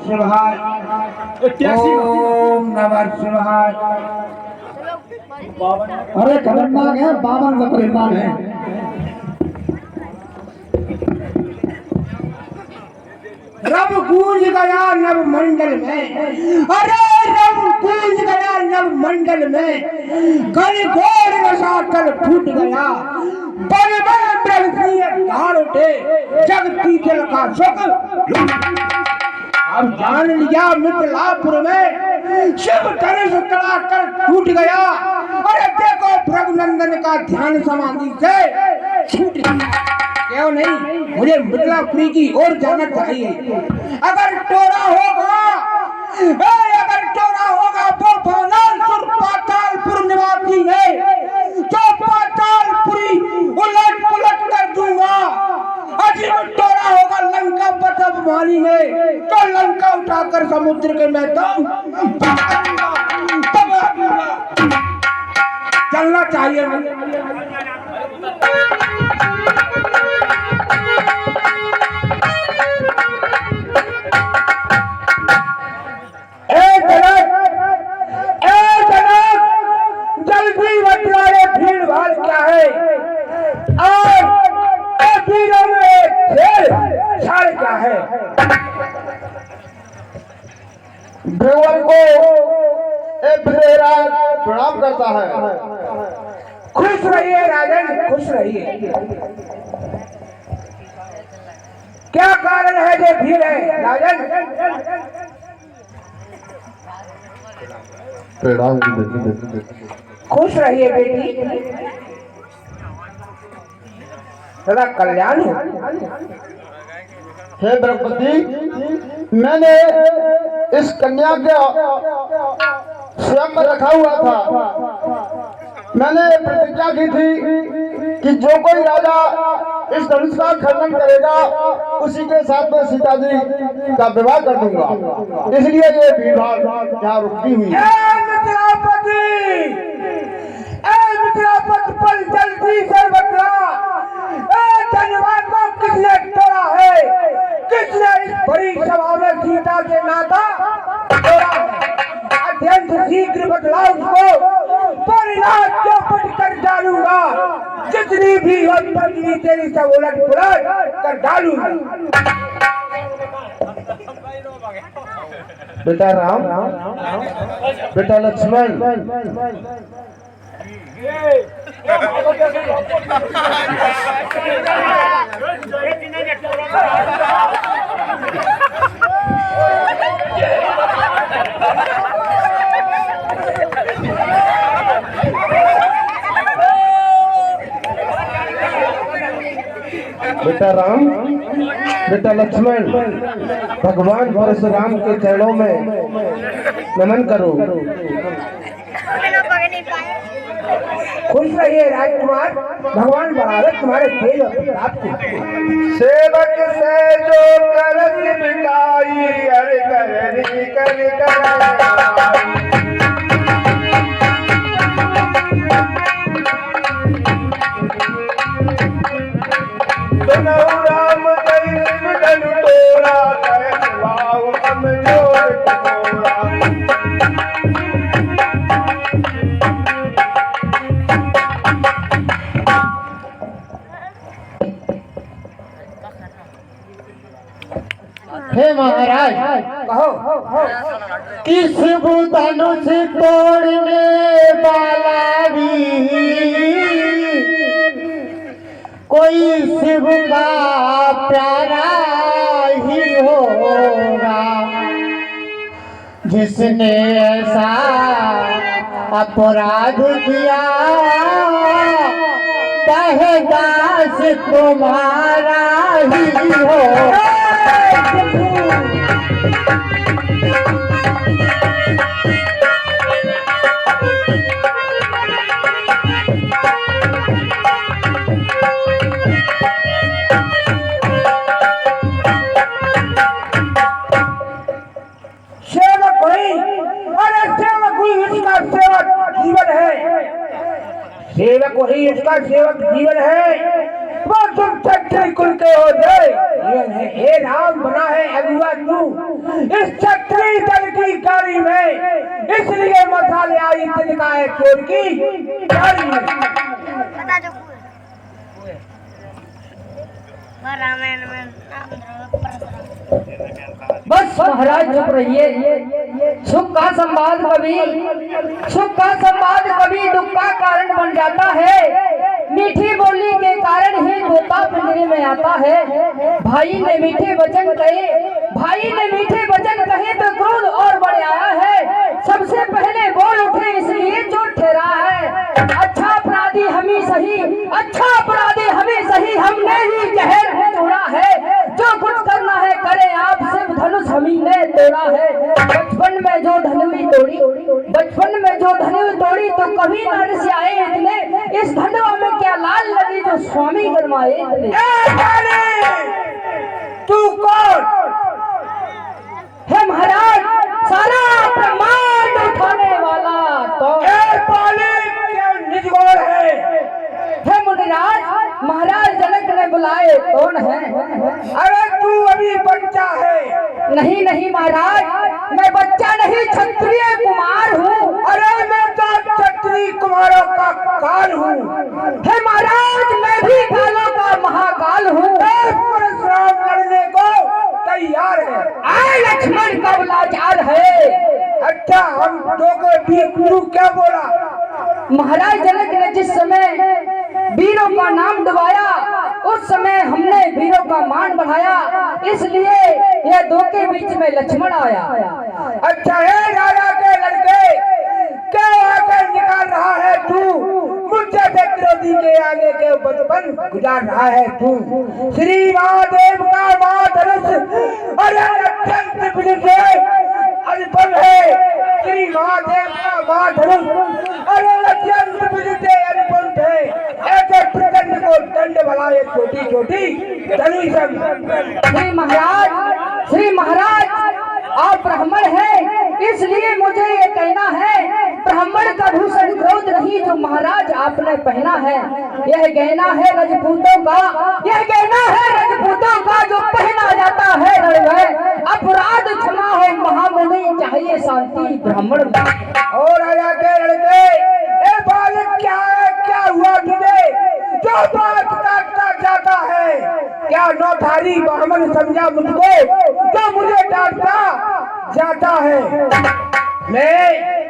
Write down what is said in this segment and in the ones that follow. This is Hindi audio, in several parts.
शिवाय, ओम नमः शिवाय। अरे खतरनाक है, 52 खतरनाक है। रब गूंज गया नव मंडल में, अरे रब गूंज गया नव मंडल में, घनघोर नशा कल फूट गया, बल बल ब्रह्मसीय ढाल उठे, जगती जल का सुख। अब जान लिया मिथिलापुर में शिव धनुष तड़ा कर टूट गया। अरे देखो भृगुनंदन का ध्यान समाधि से छूट गया। क्यों नहीं, मुझे मिथिलापुरी की ओर जाना चाहिए। अगर टोरा होगा, अगर टोरा होगा वो भवनासुर पातालपुर निवासी है, जो पातालपुरी उलट पुलट कर दूंगा। अजीब टोरा होगा लंका बदअभिमानी है, तो लंका उठाकर समुद्र के मैदान चलना चाहिए। जल्दी बतलाए भीड़ भाड़ क्या है, और भीड़ों में छाड़ क्या है। भगवान को प्रणाम करता है। खुश रहिए राजन, खुश रहिए। क्या कारण है जो भीड़ है राजन? प्रणाम। खुश रहिए बेटी, सदा कल्याण हो। हे द्रौपदी, मैंने इस कन्या के स्वयं में रखा हुआ था। मैंने प्रतिज्ञा की थी कि जो कोई राजा इस धनुष का खनन करेगा उसी के साथ में सीता जी का विवाह कर दूंगा। इसलिए ये भीड़ भाड़ यहाँ रुकती हुई है। मिथिलापति पर जल्दी से बतला, धनवान को किसने तोड़ा है, किसने इस बड़ी सभा में सीता से नाता तोड़ा है। अत्यंत शीघ्र बतला उसको, परिणाम चौपट कर डालूंगा। जितनी भी हो पत्नी तेरी सब उलट पुलट कर डालूंगा। बेटा राम, बेटा लक्ष्मण, बेटा राम, बेटा लक्ष्मण, भगवान परशुराम के चरणों में नमन करो। खुश रहिए राजकुमार, भगवान बराबर तुम्हारे तेज और प्रताप के। सेवक से जो करत बिटाई, अरे करनी कर कराई। सुनऊ राम जय शिव धनु तोरा, कहत भाव कमजोर तोरा। हे महाराज, कहो कि शिव धनुष तोड़ने वाला भी कोई शिव का प्यारा ही होगा, जिसने ऐसा अपराध किया तहदास तुम्हारा ही होगा। सेवक वही इसका सेवक जीवन है। वो तुम क्षत्रिय कुल के हो जाए। हे राम बना है अगुआ तू इस क्षत्रिय दल की गाड़ी में, इसलिए मसाले आई तिनका है चोर की गाड़ी में। बता दो रामायण में बस महाराज चुप रहिए। सुख का संवाद कभी दुख का कारण बन जाता है। मीठी बोली के कारण ही तोता पिंजरे में आता है। भाई ने मीठे वचन कहे तो क्रोध और बढ़ आया है। सबसे पहले बोल उठे इसलिए चोट ठहरा है। अच्छा अपराधी हमें सही हमने ही जहर है तोड़ा है। जो कुछ करना है करे आप, सिर्फ धनुष हम ही ने तोड़ा है। बचपन में जो धनुई तोड़ी तो कभी न रिसाए इतने। इस धनवा में क्या लाल लगी जो स्वामी गरमाए इतने। तू कौन हे महाराज, सारा ब्रह्मांड उठाने वाला तो निजगौर है। हे मुनिराज, महाराज जनक ने बुलाए कौन है? अरे तू अभी बच्चा है। नहीं महाराज, मैं बच्चा नहीं, क्षत्रिय कुमार हूँ। अरे मैं तो क्षत्रिय कुमारों का काल हूँ। हे महाराज, मैं भी कालों का महाकाल हूँ। परशुराम लड़ने को तैयार है। आए लक्ष्मण कब लाचार है। अच्छा हम दो को भी तू क्या बोला? महाराज जनक ने जिस समय वीरों का नाम दबाया उस समय हमने वीरों का मान बढ़ाया, इसलिए यह दो के बीच में लक्ष्मण आया। अच्छा है राजा के लड़के, क्या आकर निकाल रहा है तू? मुझसे विरोधी के आगे के बचपन गुजार रहा है तू। श्री महादेव का माधनुष अरे अत्यंत विजय अनुपम है। श्री महादेव का माधनुष अरे अत्यंत विजय अनुपम है। ऐसे प्रचंड को दंड भला ये छोटी धनुष। श्री महाराज आप ब्राह्मण हैं, इसलिए मुझे ये कहना है, ब्राह्मण का भूषण क्रोध नहीं जो महाराज आपने पहना है। यह गहना है रजपूतों का जो पहना जाता है रण में। अपराध क्षमा हो महामुनि, चाहिए शांति ब्राह्मण में। और राजा के लड़के, ए बालक क्या हुआ तुझे जो बात काटता जाता है? क्या नौधारी ब्राह्मण समझा मुझको जो मुझे डांटता जाता है? मैं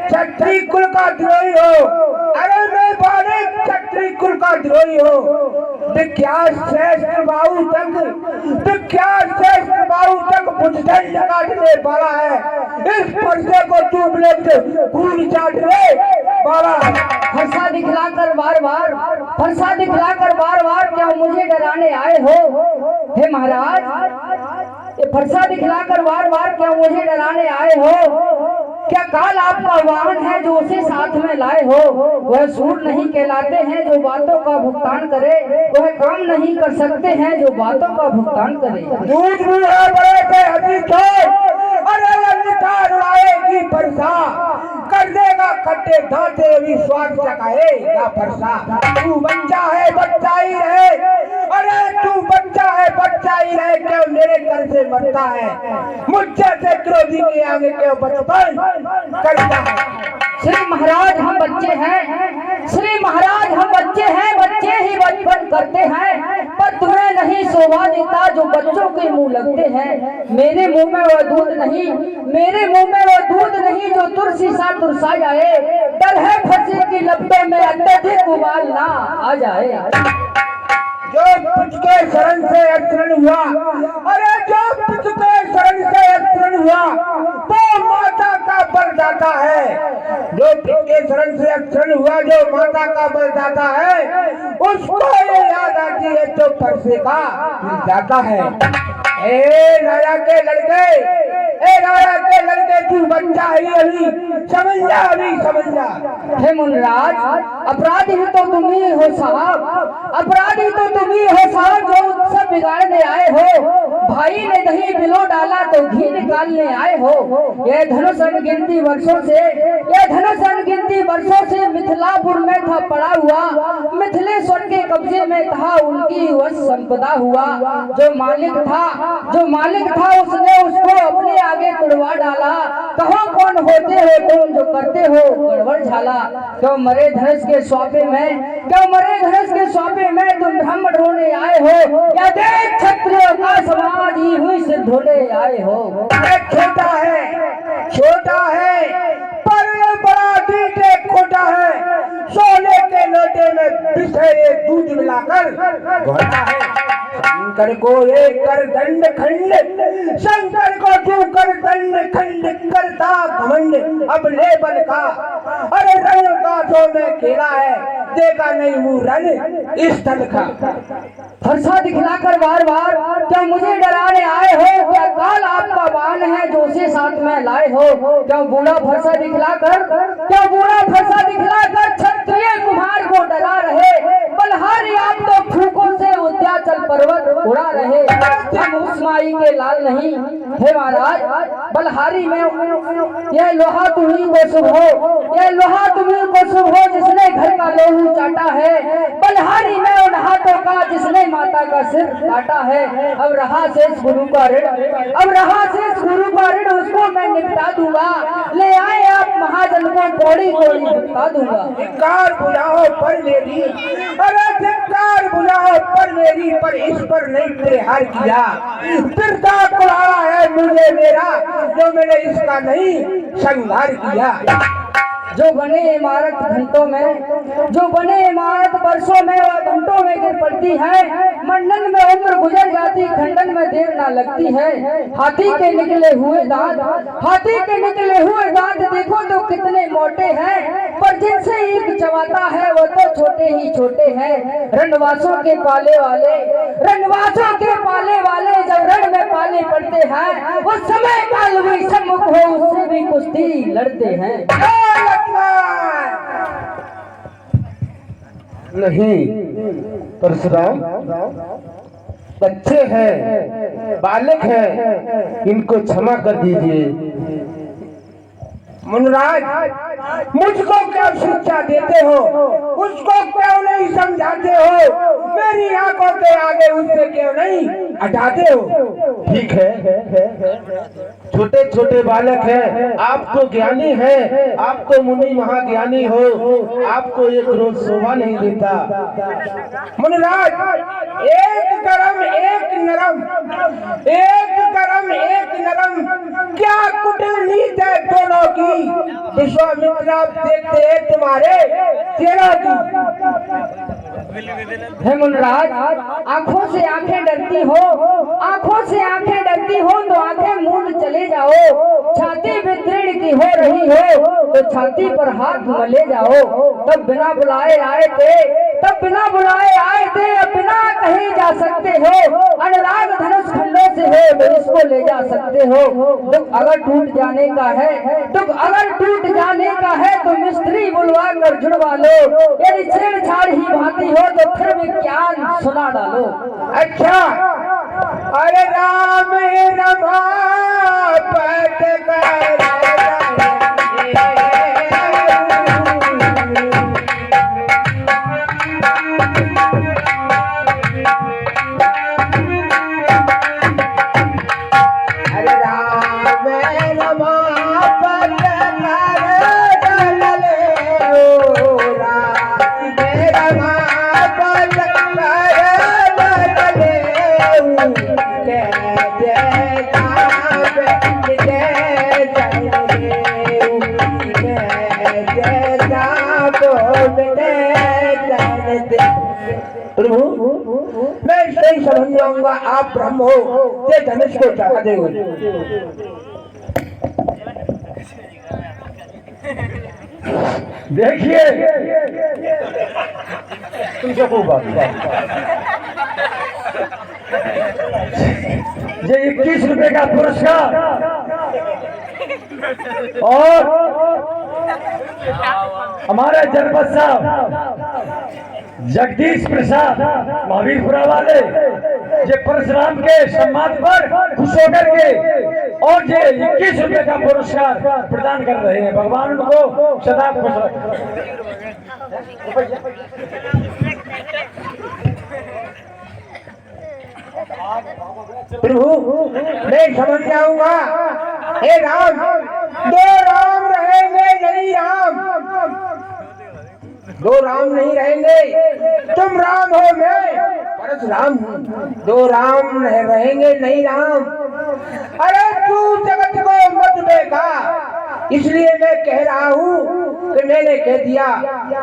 क्षत्रिय कुल का द्रोही हूँ। अरे मैं बालक क्षत्रिय कुल का द्रोही हूँ। विख्यात श्रेष्ठ बाहु तक भुजदंड काटने वाला है। इस पर्चे को तू खून चाट ले वाला। फरसा दिखलाकर बार बार क्या मुझे डराने आए हो? हे महाराज, ये फरसा दिखलाकर बार बार क्या मुझे डराने आए हो? क्या काल आपका वाहन है जो उसे साथ में लाए हो? वह सूर नहीं कहलाते हैं जो बातों का भुगतान करे, वह काम नहीं कर सकते हैं जो बातों का भुगतान करे। दूध भी है बड़े से हदी छोड़, अरे लंका उड़ाएगी परसा, कर देगा खट्टे दांते अभी स्वाद चखाएगा परसा। तू बच्चा है बच्चा ही रहे, अरे तू बच्चा है बच्चा ही रहे, क्यों मेरे घर से मरता है? मुझसे से क्रोधी के आगे क्यों बचपन करता है? श्री महाराज हम बच्चे हैं, बच्चे ही बचपन करते हैं, पर तुम्हें नहीं शोभा देता जो बच्चों के मुंह लगते हैं। मेरे मुंह में वो दूध नहीं जो तुलसी सा तुरसा जाए। डर है फंसे की लपटों में अत्यधिक उबाल ना आ जाए। जो तुझके शरण से अक्षरण हुआ, अरे जो तुझके शरण से अक्षरण हुआ वो माता का बलदाता है। जो तुझके शरण से अक्षरण हुआ जो माता का बलदाता है, उसको ये याद आती है तो फरसे का जाता है। ए राजा के लड़के तू बच्चा है अभी, समझ जा। हे मुनराज, अपराधी तो तुम ही हो साहब, जो सब बिगाड़ने आए हो। भाई ने दही पिलो डाला तो घी निकालने आए हो। ये धनुष अनगिनती वर्षों से, ये धनुष अनगिनती वर्षों से मिथिलापुर में था पड़ा हुआ, मिथिलेश्वर के कब्जे में था उनकी वह संपदा हुआ। जो मालिक था उसने उसको अपने आगे तुड़वा डाला। कहो कौन होते हो तुम जो करते हो गड़बड़ झाला। क्यों मरे धनुष के स्वापे में, क्यों मरे धनुष के स्वापे में तुम ब्राह्मण होने आए हो, या देख क्षत्रियों का समाज ही हुई सिद्ध होने आए हो। छोटा है पर ये बड़ा डीटे खोटा है। सोने के लोटे में पिसे दूध मिलाकर घोटा है। शंकर को एक कर दंड खंड, शंकर को क्यों कर दंड खंड करता घमंड अपने बल का। अरे रंग का तो में खेला है, देखा नहीं मुंह रन इस तल का। फरसा दिखलाकर बार बार क्या मुझे डराने आए हो, क्या काल आपका बाण है जो उसे साथ में लाए हो। क्या बूढ़ा फरसा दिखलाकर, क्या बूढ़ा फरसा दिखलाकर क्षत्रिय कुमार को डरा रहे। बलहारी आप तो फूकों से उद्याचल पर्वत उड़ा रहे। हम उस माई के लाल नहीं हे महाराज, बलहारी में ये लोहा तुम्ही को शुभ हो, ये लोहा तुम्ही को शुभ हो जिसने घर का लोहू चाटा है। बलहारी में उन हाथों का जिसने माता का सिर काटा है। अब रहा शेष गुरु का ऋण, अब रहा शेष गुरु का ऋण उसको मैं निपटा दूंगा। ले आए आप महाजन को कौड़ी कौड़ी निपटा दूंगा। धिक्कार बुलाओ पर मेरी, अरे धिक्कार बुलाओ पर मेरी, पर इस पर नहीं प्रहार किया। बिरदा कुलाड़ा है मुझे मेरा, जो मैंने इसका नहीं संहार किया। जो बने इमारत घंटों में, जो बने इमारत वर्षों में वह घंटों में गिर पड़ती है। मंडन में उम्र गुजर जाती, खंडन में देर ना लगती है। हाथी के निकले हुए दांत, हाथी के निकले हुए दांत देखो तो कितने मोटे हैं, पर जिनसे एक चबाता है वो तो छोटे ही छोटे हैं। रणवासों के पाले वाले, रणवासों के पाले वाले जब रण में पाले पड़ते हैं, उस समय काल भी सम्मुख हो उससे भी कुश्ती लड़ते हैं। नहीं परशुराम, बच्चे हैं, बालक हैं, इनको क्षमा कर दीजिए। मुनराज, मुझको क्या शिक्षा देते हो, उसको क्यों नहीं समझाते हो। मेरी आंखों के आगे उससे क्यों नहीं हटाते हो। ठीक है, छोटे छोटे बालक हैं, आप तो ज्ञानी हैं, आप तो मुनि महाज्ञानी हो, आपको एक रोज शोभा नहीं देता। मुनराज, एक गरम एक नरम, एक गरम एक नरम, क्या कुटिल नीत है दोनों की। विश्वामित्र आप देखते हैं तुम्हारे चेहरा की। हे मुनराज, आंखों से आंखें डरती हो, आंखों से आंखें डरती हो तो आंखें मूंद चले जाओ। छाती विदृढ़ की हो रही हो तो छाती पर हाथ मले जाओ। तब बिना बुलाए आए थे, तब बिना बुलाए आए थे, अब बिना कहीं जा सकते हो। अनुराग धनुष खंडों से है तो इसको ले जा सकते हो। दुख अगर टूट जाने का है, दुख अगर टूट जाने का है तो मिस्त्री बुलवा कर जुड़वा लो। यदि छेड़छाड़ ही भाती हो तो फिर विज्ञान सुना डालो। अच्छा, अरे राम रमापत कर मैं सही समझ जाऊंगा आप ब्रह्म हो, ये धनुष को चढ़ा देंगे। देखिए तुमसे खूब बात, ये 21 रुपए का पुरस्कार और हमारे जनपद साहब जगदीश प्रसाद महावीरपुरा वाले ये परशुराम के सम्मान पर खुश होकर के और ये 21 रुपए का पुरस्कार प्रदान कर रहे हैं। भगवान उनको सदा खुश रखे। प्रभु मैं समझ जाऊंगा। हे राम, दो राम रहेंगे नहीं राम, दो राम नहीं रहेंगे। तुम राम हो, मैं परशुराम हूँ। दो राम रहेंगे नहीं राम। अरे तू जगत को मत बेगा, इसलिए मैं कह रहा हूँ कि मैंने कह दिया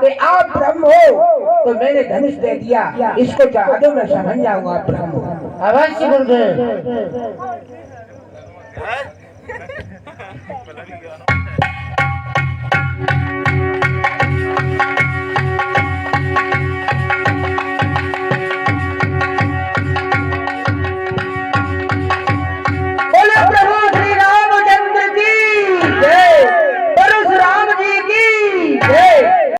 कि आप ब्रह्म हो तो मैंने धनुष दे दिया। इसको चाह दो, मैं समझ जाऊंगा आप ब्रह्म हो। अवश्य गुरुदेव।